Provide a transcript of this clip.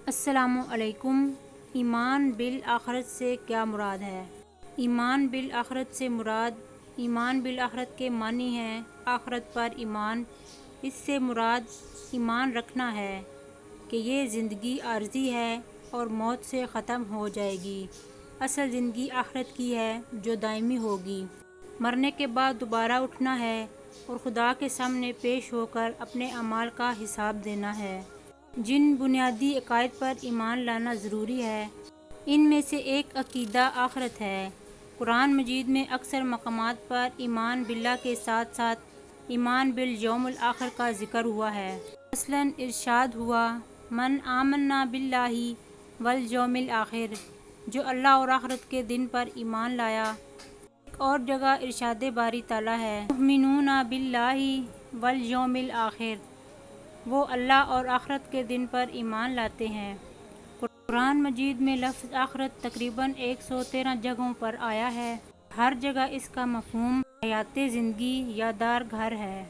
السلام علیکم۔ ایمان بالآخرت سے کیا مراد ہے؟ ایمان بالآخرت سے مراد ایمان بالآخرت کے معنی ہیں آخرت پر ایمان۔ اس سے مراد ایمان رکھنا ہے کہ یہ زندگی عارضی ہے اور موت سے ختم ہو جائے گی۔ اصل زندگی آخرت کی ہے جو دائمی ہوگی۔ مرنے کے بعد دوبارہ اٹھنا ہے اور خدا کے سامنے پیش ہو کر اپنے اعمال کا حساب دینا ہے۔ جن بنیادی عقائد پر ایمان لانا ضروری ہے ان میں سے ایک عقیدہ آخرت ہے۔ قرآن مجید میں اکثر مقامات پر ایمان باللہ کے ساتھ ساتھ ایمان بالیوم الآخر کا ذکر ہوا ہے۔ مثلاً ارشاد ہوا من آمن باللہ والیوم الآخر، جو اللہ اور آخرت کے دن پر ایمان لایا۔ ایک اور جگہ ارشاد باری تعالیٰ ہے یؤمنون باللہ والیوم الآخر، وہ اللہ اور آخرت کے دن پر ایمان لاتے ہیں۔ قرآن مجید میں لفظ آخرت تقریباً 113 جگہوں پر آیا ہے۔ ہر جگہ اس کا مفہوم حیات زندگی یا دار گھر ہے۔